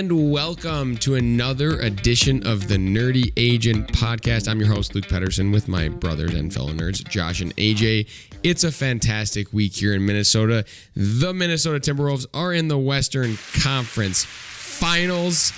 and welcome to another edition of the Nerdy Agent Podcast. I'm your host, Luke Pettersen, with my brothers and fellow nerds, Josh and AJ. It's a fantastic week here in Minnesota. The Minnesota Timberwolves are in the Western Conference Finals.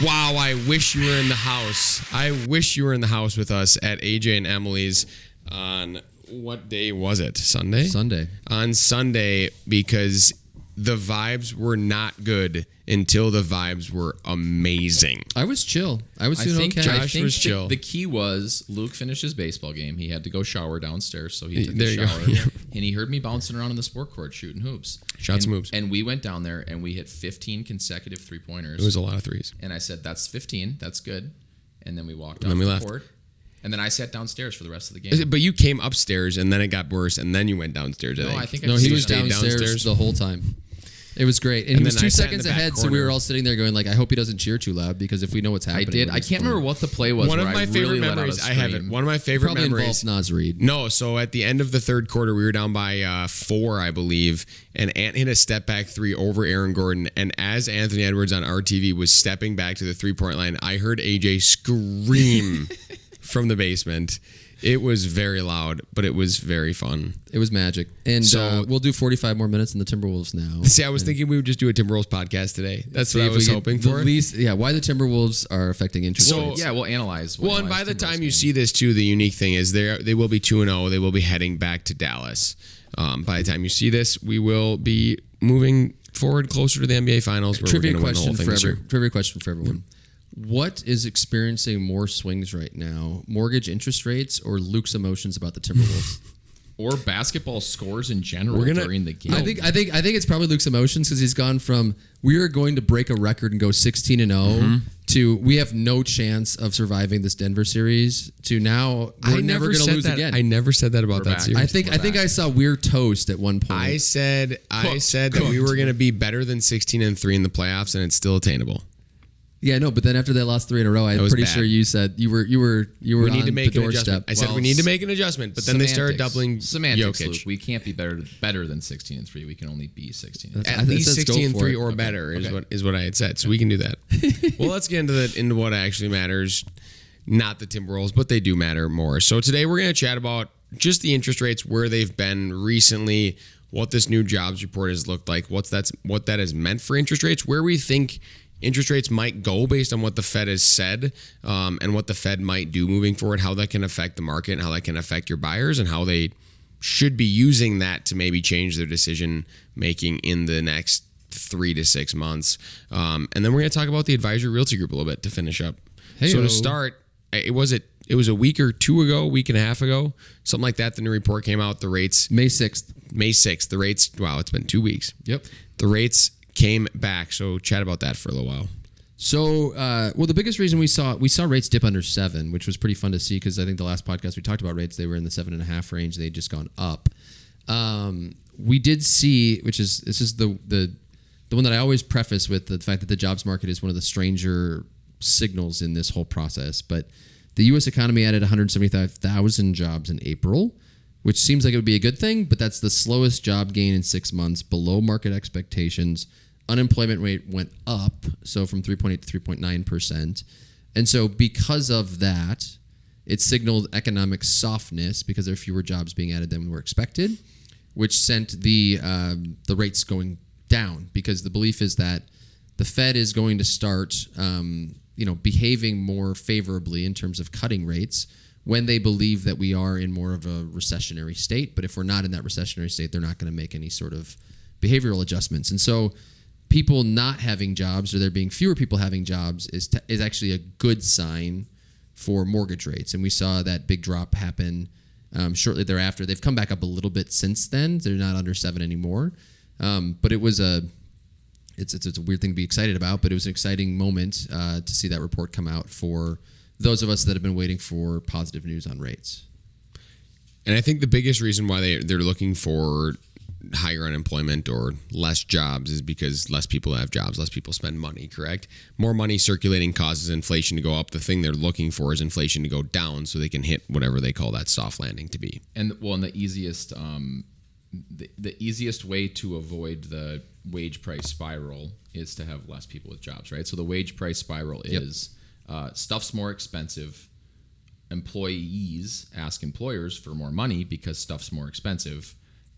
Wow, I wish you were in the house. I wish you were in the house with us at AJ and Emily's on, what day was it? Sunday? Sunday. On Sunday, because the vibes were not good until the vibes were amazing. I was chill. I was doing okay. Josh was chill. The key was Luke finished his baseball game. He had to go shower downstairs, so he took There the you shower. go. Yeah. And he heard me bouncing around in the sport court shooting hoops. Shots and, moves. And we went down there and we hit 15 consecutive three-pointers. It was a lot of threes. And I said, that's 15. That's good. And then we walked And off then we the left. court. And then I sat downstairs for the rest of the game. But you came upstairs, and then it got worse, and then you went downstairs, I think. No, just he was stayed downstairs the whole time. It was great. And he was then 2 I sat in seconds the back ahead, so we corner. were all sitting there going, like, I hope he doesn't cheer too loud, because if we know what's happening. I did. I can't remember what the play was. One of where my I favorite really let out a memories, I have it. scream. One of my favorite Probably memories. involved Naz Reid. No, so at the end of the third quarter, we were down by 4, I believe, and Ant hit a step back three over Aaron Gordon. And as Anthony Edwards on RTV was stepping back to the 3-point line, I heard AJ scream from the basement. It was very loud, but it was very fun. It was magic. And So- we'll do 45 more minutes in the Timberwolves now. See, I was thinking we would just do a Timberwolves podcast today. That's what I was hoping for. Why the Timberwolves are affecting interest So- rates. Yeah, we'll analyze. Well, and by the time you see this, too, the unique thing is they will be 2-0. They will be heading back to Dallas. By the time you see this, we will be moving forward closer to the NBA Finals. Where Trivia we're going to win the whole thing this year. Trivia question for everyone. What is experiencing more swings right now? Mortgage interest rates or Luke's emotions about the Timberwolves? Or basketball scores in general We're gonna- during the game. I think it's probably Luke's emotions, because he's gone from we are going to break a record and go 16-0 to we have no chance of surviving this Denver series to now we're never going to lose again. I never said that about We're that back. series. I think I saw we're toast at one point. I said that we were going to be better than 16-3 in the playoffs, and it's still attainable. Yeah, no, but then after they lost 3 in a row, I'm was pretty bad. sure you said you were We need on to make the an adjustment. doorstep. I said we need to make an adjustment, but then they started doubling semantics. Jokic. Luke. We can't be better than 16-3. We can only be 16. At least It says go 16-3 for it. or better is what I had said. So we can do that. Well, let's get into what actually matters. Not the Timberwolves, but they do matter more. So today we're going to chat about just the interest rates, where they've been recently, what this new jobs report has looked like, what that has meant for interest rates, where we think interest rates might go based on what the Fed has said, and what the Fed might do moving forward, how that can affect the market and how that can affect your buyers, and how they should be using that to maybe change their decision making in the next 3 to 6 months. And then we're going to talk about the Advisory Realty Group a little bit to finish up. Hey-o. So to start, it was a week or two ago, week and a half ago, something like that. The new report came out. The rates May 6th. The rates. Wow, it's been 2 weeks. Yep. The rates came back. So chat about that for a little while. So, the biggest reason we saw rates dip under 7, which was pretty fun to see, because I think the last podcast we talked about rates, they were in the 7.5 range. They'd just gone up. We did see, this is the one that I always preface with the fact that the jobs market is one of the stranger signals in this whole process. But the U.S. economy added 175,000 jobs in April, which seems like it would be a good thing, but that's the slowest job gain in 6 months, below market expectations. Unemployment rate went up, so from 3.8 to 3.9%. And so because of that, it signaled economic softness because there are fewer jobs being added than were expected, which sent the rates going down, because the belief is that the Fed is going to start behaving more favorably in terms of cutting rates when they believe that we are in more of a recessionary state. But if we're not in that recessionary state, they're not going to make any sort of behavioral adjustments. And so people not having jobs, or there being fewer people having jobs, is actually a good sign for mortgage rates. And we saw that big drop happen shortly thereafter. They've come back up a little bit since then. They're not under 7 anymore. But it was it's a weird thing to be excited about, but it was an exciting moment to see that report come out for those of us that have been waiting for positive news on rates. And I think the biggest reason why they're looking for higher unemployment or less jobs is because less people have jobs, less people spend money, correct? More money circulating causes inflation to go up. The thing they're looking for is inflation to go down so they can hit whatever they call that soft landing to be. And the easiest the easiest way to avoid the wage price spiral is to have less people with jobs, right? So the wage price spiral is stuff's more expensive. Employees ask employers for more money because stuff's more expensive.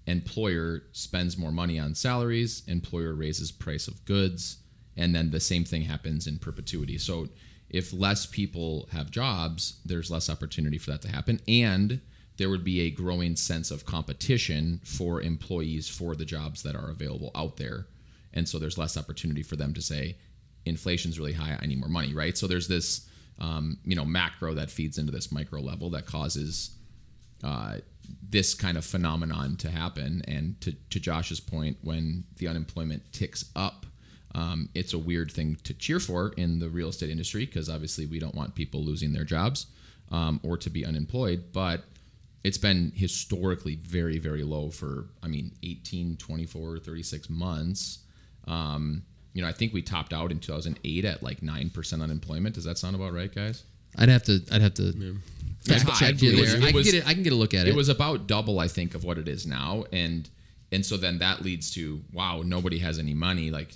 Employer spends more money on salaries. Employer raises price of goods. And then the same thing happens in perpetuity. So if less people have jobs, there's less opportunity for that to happen. And there would be a growing sense of competition for employees for the jobs that are available out there. And so there's less opportunity for them to say, inflation's really high, I need more money, right? So there's this macro that feeds into this micro level that causes this kind of phenomenon to happen. And to Josh's point, when the unemployment ticks up, it's a weird thing to cheer for in the real estate industry because obviously we don't want people losing their jobs or to be unemployed. But it's been historically very, very low for, 18, 24, 36 months. I think we topped out in 2008 at like 9% unemployment. Does that sound about right, guys? I'd have to check you there. I can get a look at it. It was about double, I think, of what it is now, and so then that leads to, wow, nobody has any money. Like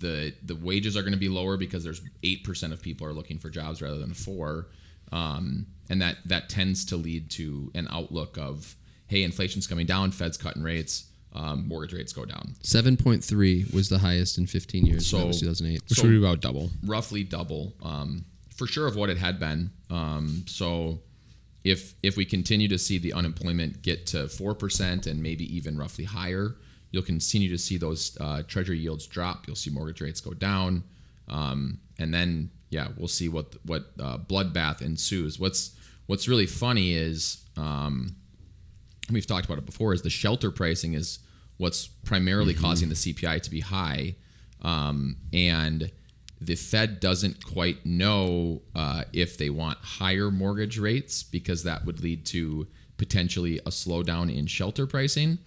the wages are going to be lower because there's 8% of people are looking for jobs rather than 4%, and that tends to lead to an outlook of, hey, inflation's coming down, Fed's cutting rates. Mortgage rates go down. 7.3 was the highest in 15 years. So that was 2008. Which would be about double. Roughly double, for sure, of what it had been. So if we continue to see the unemployment get to 4% and maybe even roughly higher, you'll continue to see those treasury yields drop. You'll see mortgage rates go down, and then we'll see what bloodbath ensues. What's really funny is. We've talked about it before, is the shelter pricing is what's primarily causing the CPI to be high. And the Fed doesn't quite know if they want higher mortgage rates because that would lead to potentially a slowdown in shelter pricing,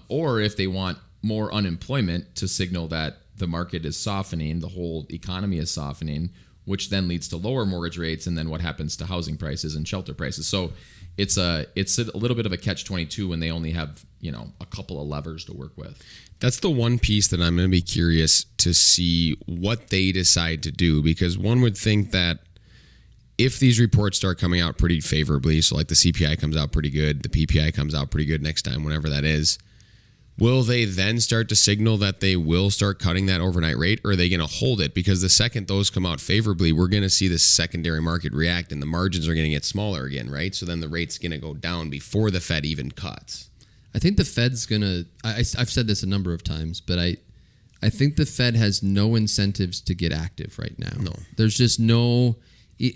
or if they want more unemployment to signal that the market is softening, the whole economy is softening, which then leads to lower mortgage rates, and then what happens to housing prices and shelter prices. So it's a little bit of a catch-22 when they only have a couple of levers to work with. That's the one piece that I'm going to be curious to see what they decide to do, because one would think that if these reports start coming out pretty favorably, so like the CPI comes out pretty good, the PPI comes out pretty good next time, whenever that is, will they then start to signal that they will start cutting that overnight rate, or are they going to hold it? Because the second those come out favorably, we're going to see the secondary market react and the margins are going to get smaller again, right? So then the rate's going to go down before the Fed even cuts. I think the Fed's going to... I've said this a number of times, but I think the Fed has no incentives to get active right now. No. There's just no...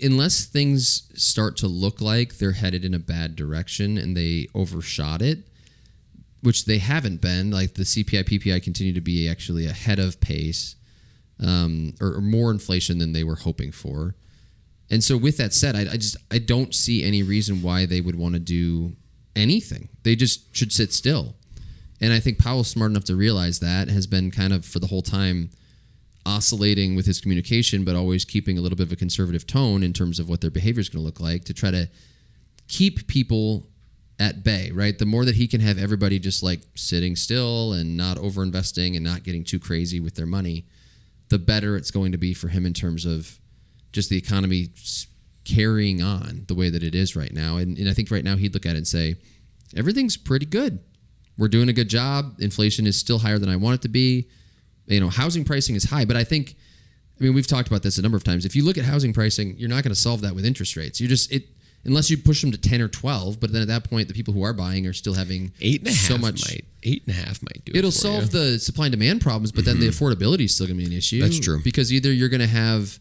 Unless things start to look like they're headed in a bad direction and they overshot it, which they haven't been. Like the CPI, PPI continue to be actually ahead of pace, or more inflation than they were hoping for. And so with that said, I don't see any reason why they would want to do anything. They just should sit still. And I think Powell's smart enough to realize that, has been kind of for the whole time oscillating with his communication, but always keeping a little bit of a conservative tone in terms of what their behavior is going to look like to try to keep people at bay, right? The more that he can have everybody just like sitting still and not overinvesting and not getting too crazy with their money, the better it's going to be for him in terms of just the economy carrying on the way that it is right now. And I think right now he'd look at it and say, everything's pretty good. We're doing a good job. Inflation is still higher than I want it to be. Housing pricing is high, but I think, we've talked about this a number of times. If you look at housing pricing, you're not going to solve that with interest rates. Unless you push them to 10 or 12, but then at that point, the people who are buying are still having 8.5 so much. 8.5 might do it. It'll solve the supply and demand problems, but then the affordability is still going to be an issue. That's true. Because either you're going to have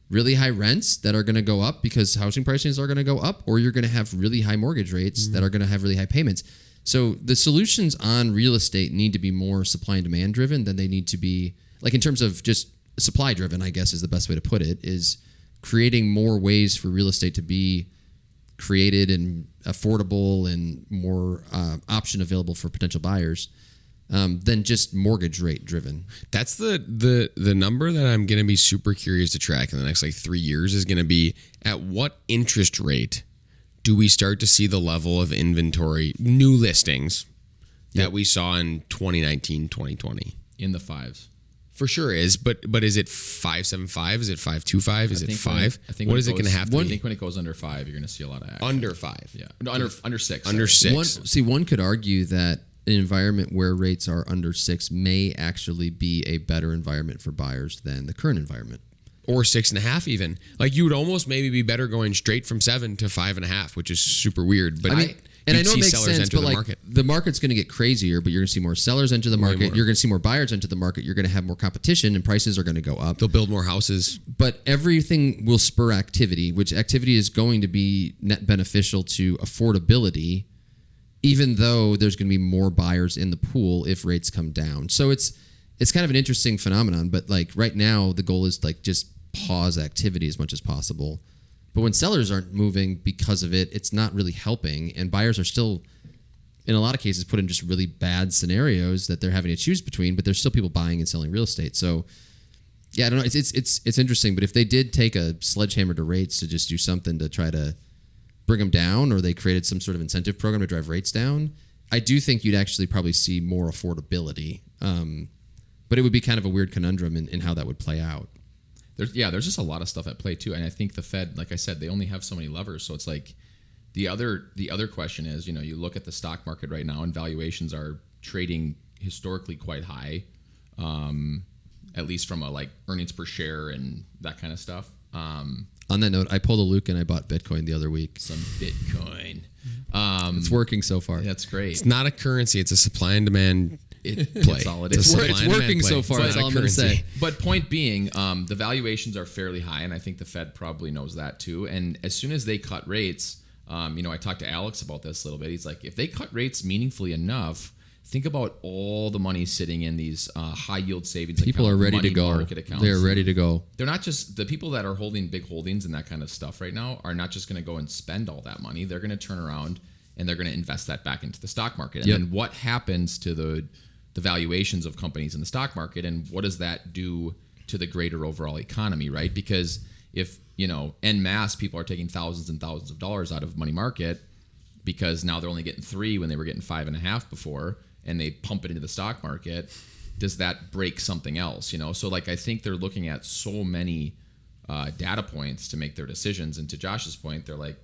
really high rents that are going to go up because housing prices are going to go up, or you're going to have really high mortgage rates that are going to have really high payments. So the solutions on real estate need to be more supply and demand driven than they need to be, like in terms of just supply driven, I guess is the best way to put it, is creating more ways for real estate to be created and affordable and more option available for potential buyers than just mortgage rate driven. That's the number that I'm going to be super curious to track in the next 3 years is going to be at what interest rate do we start to see the level of inventory, new listings, that we saw in 2019, 2020. In the fives. For sure is, but is it 5.75? Is it 5.25? Is it 5? What is it going to have to I be? think when it goes under 5, you're going to see a lot of action. Under 5. Yeah. No, under 6. Under sorry. 6. One could argue that an environment where rates are under 6 may actually be a better environment for buyers than the current environment. Or 6.5 even. Like you would almost maybe be better going straight from 7 to 5.5, which is super weird. But and I know it see makes sellers sense, enter but the like market. the market's going to get crazier, but you're going to see more sellers enter the market. more. You're going to see more buyers enter the market. You're going to have more competition, and prices are going to go up. They'll build more houses. But everything will spur activity, which activity is going to be net beneficial to affordability, even though there's going to be more buyers in the pool if rates come down. So it's kind of an interesting phenomenon. But like right now, the goal is like just pause activity as much as possible. But when sellers aren't moving because of it, it's not really helping, and buyers are still, in a lot of cases, put in just really bad scenarios that they're having to choose between. But there's still people buying and selling real estate. So, yeah, I don't know. It's interesting. But if they did take a sledgehammer to rates to just do something to try to bring them down, or they created some sort of incentive program to drive rates down, I do think you'd actually probably see more affordability. But it would be kind of a weird conundrum in how that would play out. There's just a lot of stuff at play too, and I think the Fed, like I said, they only have so many levers. So it's like the other question is, you look at the stock market right now, and valuations are trading historically quite high, at least from a like earnings per share and that kind of stuff. On that note, I pulled a Luke and I bought Bitcoin the other week. Some Bitcoin. It's working so far. That's great. It's not a currency. It's a supply and demand play. That's all it is. It's working so far. That's all I'm going to say. But point being, the valuations are fairly high, and I think the Fed probably knows that too. And as soon as they cut rates, I talked to Alex about this a little bit. He's like, if they cut rates meaningfully enough, think about all the money sitting in these high yield savings. People are ready to go. They're ready to go. They're not just the people that are holding big holdings and that kind of stuff right now are not just going to go and spend all that money. They're going to turn around and they're going to invest that back into the stock market. And then what happens to the valuations of companies in the stock market, and what does that do to the greater overall economy, right? Because if, en masse, people are taking thousands and thousands of dollars out of money market because now they're only getting 3 when they were getting 5.5 before, and they pump it into the stock market, does that break something else, So like, I think they're looking at so many data points to make their decisions. And to Josh's point, they're like,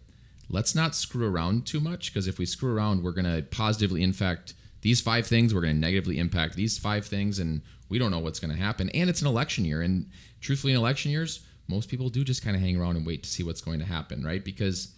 let's not screw around too much, because if we screw around, we're going to positively impact these 5 things, we're going to negatively impact these 5 things, and we don't know what's going to happen. And it's an election year, and truthfully, in election years, most people do just kind of hang around and wait to see what's going to happen, right? Because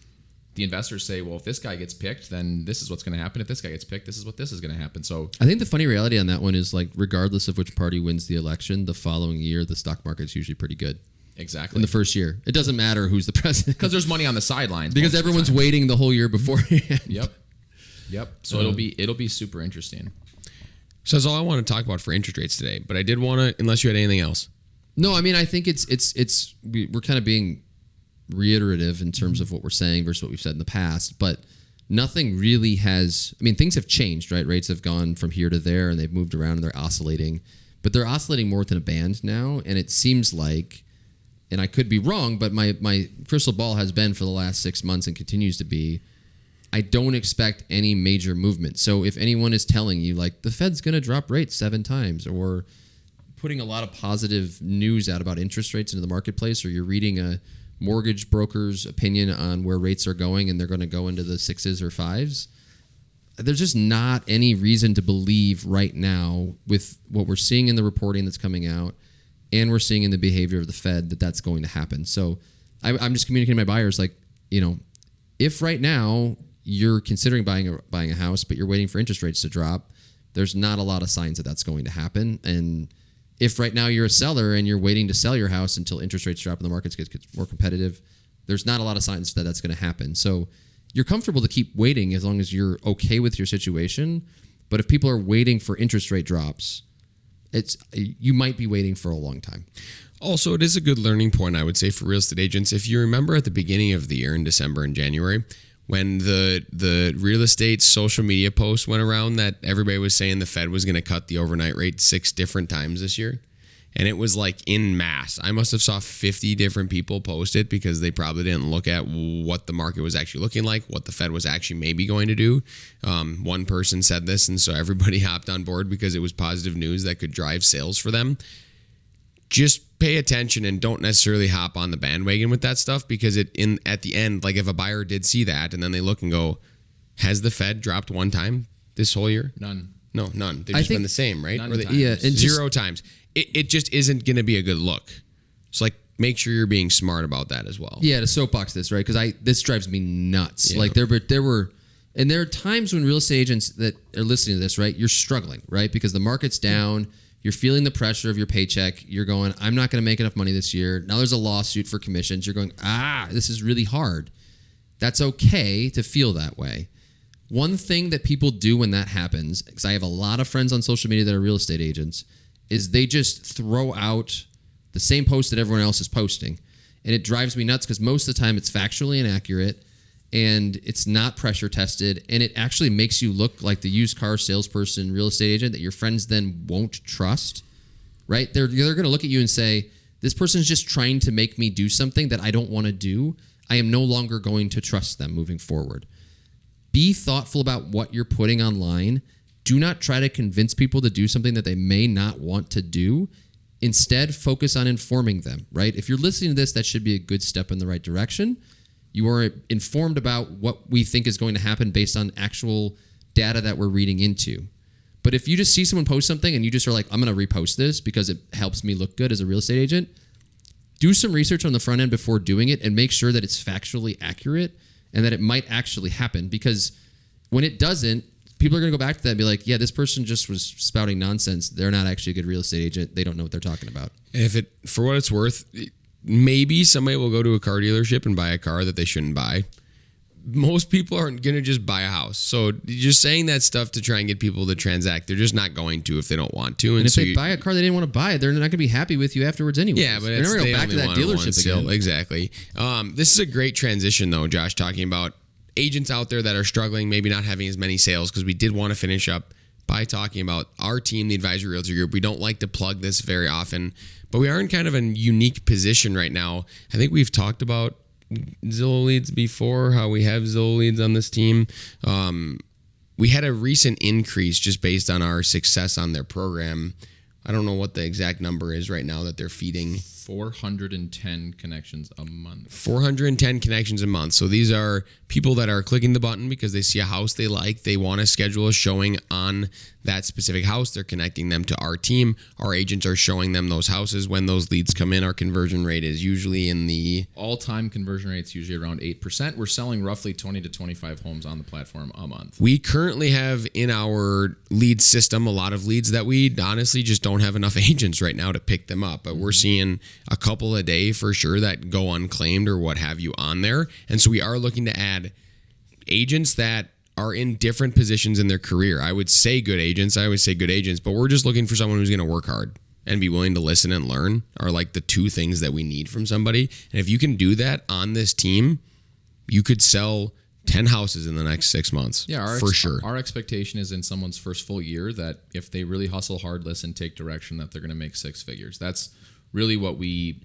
the investors say, well, if this guy gets picked, then this is what's going to happen. If this guy gets picked, this is what this is going to happen. So I think the funny reality on that one is, like, regardless of which party wins the election, the following year, the stock market's usually pretty good. Exactly. In the first year. It doesn't matter who's the president. Because there's money on the sidelines. Because everyone's waiting the whole year beforehand. Yep. So it'll be super interesting. So that's all I want to talk about for interest rates today. But I did want to, unless you had anything else. No, I mean, I think we're kind of being reiterative in terms of what we're saying versus what we've said in the past, but nothing really has. I mean, things have changed, right? Rates have gone from here to there, and they've moved around, and they're oscillating, but they're oscillating more within a band now, and it seems like, and I could be wrong, but my crystal ball has been for the last 6 months and continues to be, I don't expect any major movement. So if anyone is telling you, like, the Fed's going to drop rates 7 times, or putting a lot of positive news out about interest rates into the marketplace, or you're reading a mortgage broker's opinion on where rates are going and they're going to go into the 6s or 5s, there's just not any reason to believe right now, with what we're seeing in the reporting that's coming out and we're seeing in the behavior of the Fed, that that's going to happen. So I'm just communicating to my buyers, like, if right now you're considering buying a house, but you're waiting for interest rates to drop, there's not a lot of signs that that's going to happen. And if right now you're a seller and you're waiting to sell your house until interest rates drop and the markets get more competitive, there's not a lot of signs that that's going to happen. So you're comfortable to keep waiting as long as you're okay with your situation. But if people are waiting for interest rate drops, you might be waiting for a long time. Also, it is a good learning point, I would say, for real estate agents. If you remember at the beginning of the year in December and January, when the real estate social media posts went around that everybody was saying the Fed was going to cut the overnight rate 6 different times this year, and it was like in mass. I must have saw 50 different people post it because they probably didn't look at what the market was actually looking like, what the Fed was actually maybe going to do. One person said this, and so everybody hopped on board because it was positive news that could drive sales for them. Just pay attention and don't necessarily hop on the bandwagon with that stuff, because at the end, like if a buyer did see that and then they look and go, has the Fed dropped one time this whole year? None. No, none. They've just been the same, right? None times. Yeah, and Zero times. It just isn't going to be a good look. So like, make sure you're being smart about that as well. Yeah, to soapbox this, right? Because this drives me nuts. Yeah. Like there are times when real estate agents that are listening to this, right? You're struggling, right? Because the market's down. You're feeling the pressure of your paycheck. You're going, I'm not going to make enough money this year. Now there's a lawsuit for commissions. You're going, this is really hard. That's okay to feel that way. One thing that people do when that happens, because I have a lot of friends on social media that are real estate agents, is they just throw out the same post that everyone else is posting. And it drives me nuts because most of the time it's factually inaccurate and it's not pressure tested, and it actually makes you look like the used car salesperson, real estate agent that your friends then won't trust, right? They're going to look at you and say, this person's just trying to make me do something that I don't want to do. I am no longer going to trust them moving forward. Be thoughtful about what you're putting online. Do not try to convince people to do something that they may not want to do. Instead, focus on informing them, right? If you're listening to this, that should be a good step in the right direction. You are informed about what we think is going to happen based on actual data that we're reading into. But if you just see someone post something and you just are like, I'm going to repost this because it helps me look good as a real estate agent, do some research on the front end before doing it and make sure that it's factually accurate and that it might actually happen. Because when it doesn't, people are going to go back to that and be like, yeah, this person just was spouting nonsense. They're not actually a good real estate agent. They don't know what they're talking about. And for what it's worth, maybe somebody will go to a car dealership and buy a car that they shouldn't buy. Most people aren't going to just buy a house. So just saying that stuff to try and get people to transact, they're just not going to if they don't want to. And if they buy a car they didn't want to buy, they're not going to be happy with you afterwards anyway. Yeah, but they're never going to go back to that dealership again. Exactly. This is a great transition, though, Josh, talking about agents out there that are struggling, maybe not having as many sales, because we did want to finish up by talking about our team, the Advisory Realty Group. We don't like to plug this very often, but we are in kind of a unique position right now. I think we've talked about Zillow leads before, how we have Zillow leads on this team. We had a recent increase just based on our success on their program. I don't know what the exact number is right now that they're feeding. 410 connections a month. 410 connections a month. So these are people that are clicking the button because they see a house they like. They want to schedule a showing on that specific house. They're connecting them to our team. Our agents are showing them those houses. When those leads come in, our conversion rate is usually in the... All-time conversion rate's usually around 8%. We're selling roughly 20 to 25 homes on the platform a month. We currently have in our lead system a lot of leads that we honestly just don't have enough agents right now to pick them up. But we're seeing a couple a day for sure that go unclaimed or what have you on there. And so we are looking to add agents that are in different positions in their career. I would say good agents. I always say good agents, but we're just looking for someone who's going to work hard and be willing to listen and learn are like the two things that we need from somebody. And if you can do that on this team, you could sell 10 houses in the next 6 months. Yeah, for sure. Our expectation is in someone's first full year that if they really hustle hard, listen, take direction, that they're going to make six figures. That's really what we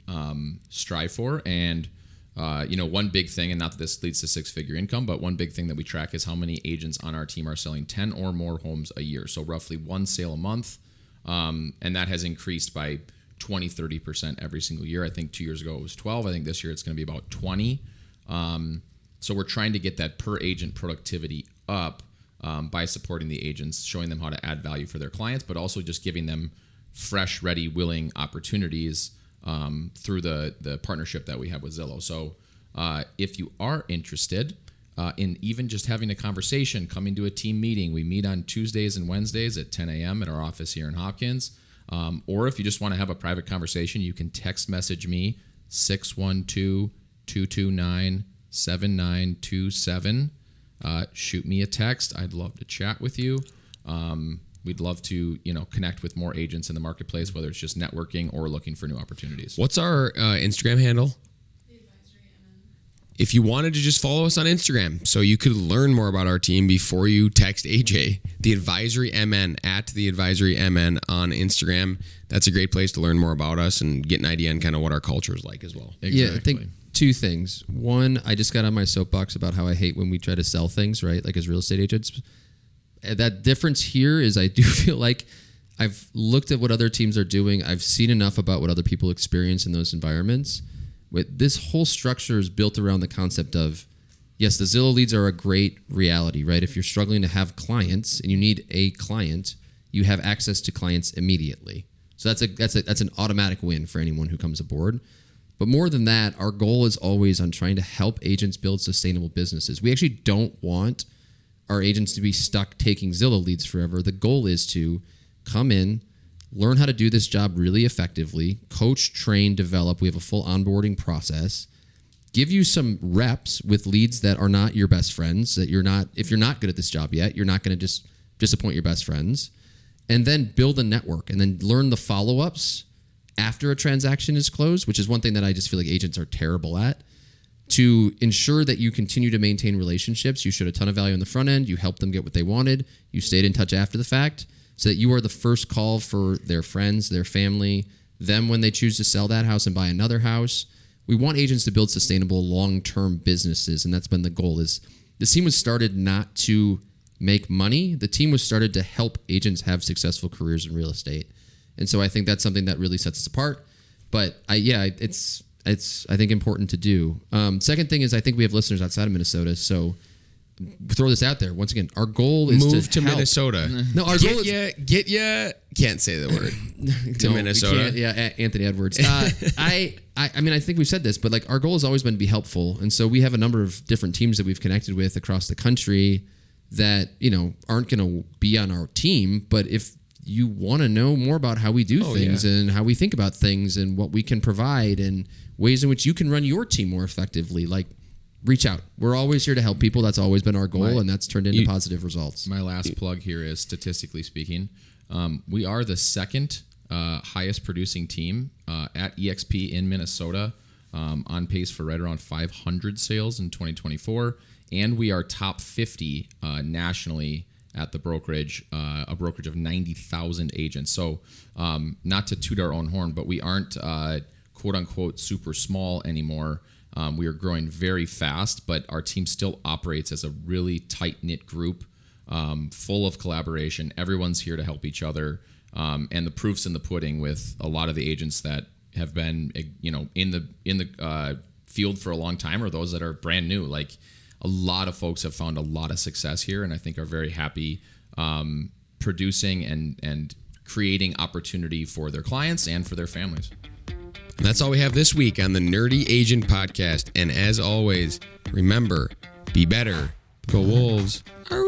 strive for. And one big thing, and not that this leads to six-figure income, but one big thing that we track is how many agents on our team are selling 10 or more homes a year. So roughly one sale a month. And that has increased by 20, 30% every single year. I think 2 years ago it was 12. I think this year it's going to be about 20. So we're trying to get that per agent productivity up by supporting the agents, showing them how to add value for their clients, but also just giving them fresh, ready, willing opportunities through the partnership that we have with Zillow. So if you are interested in even just having a conversation, coming to a team meeting, we meet on Tuesdays and Wednesdays at 10 a.m. at our office here in Hopkins. Or if you just want to have a private conversation, you can text message me 612-229-7927. Shoot me a text. I'd love to chat with you. We'd love to, connect with more agents in the marketplace, whether it's just networking or looking for new opportunities. What's our Instagram handle? if you wanted to just follow us on Instagram so you could learn more about our team before you text AJ, the Advisory MN at the Advisory MN on Instagram. That's a great place to learn more about us and get an idea on kind of what our culture is like as well. Exactly. Yeah, I think two things. One, I just got on my soapbox about how I hate when we try to sell things, right? Like as real estate agents. That difference here is I do feel like I've looked at what other teams are doing. I've seen enough about what other people experience in those environments. This whole structure is built around the concept of, yes, the Zillow leads are a great reality, right? If you're struggling to have clients and you need a client, you have access to clients immediately. So that's an automatic win for anyone who comes aboard. But more than that, our goal is always on trying to help agents build sustainable businesses. We actually don't want our agents to be stuck taking Zillow leads forever. The goal is to come in, learn how to do this job really effectively, coach, train, develop. We have a full onboarding process. Give you some reps with leads that are not your best friends, that if you're not good at this job yet, you're not going to just disappoint your best friends. And then build a network and then learn the follow-ups after a transaction is closed, which is one thing that I just feel like agents are terrible at. To ensure that you continue to maintain relationships, you showed a ton of value on the front end, you helped them get what they wanted, you stayed in touch after the fact, so that you are the first call for their friends, their family, them when they choose to sell that house and buy another house. We want agents to build sustainable long-term businesses, and that's been the goal. Is the team was started not to make money. The team was started to help agents have successful careers in real estate. And so I think that's something that really sets us apart. But it's I think important to do. Second thing is I think we have listeners outside of Minnesota, so throw this out there. Once again, our goal is move to help. Minnesota. No, our goal is can't say the word to Minnesota. Yeah, Anthony Edwards. I mean, I think we've said this, but like our goal has always been to be helpful, and so we have a number of different teams that we've connected with across the country that aren't going to be on our team, but if you want to know more about how we do things and how we think about things and what we can provide and ways in which you can run your team more effectively, like reach out. We're always here to help people. That's always been our goal, and that's turned into positive results. My last plug here is, statistically speaking, we are the second highest producing team at EXP in Minnesota, on pace for right around 500 sales in 2024. And we are top 50 nationally at the brokerage, a brokerage of 90,000 agents. So not to toot our own horn, but we aren't quote unquote super small anymore. We are growing very fast, but our team still operates as a really tight-knit group, full of collaboration. Everyone's here to help each other. And the proof's in the pudding with a lot of the agents that have been in the field for a long time, or those that are brand new. Like, a lot of folks have found a lot of success here, and I think are very happy producing and creating opportunity for their clients and for their families. And that's all we have this week on the Nerdy Agent Podcast. And as always, remember, be better. Go Wolves. Are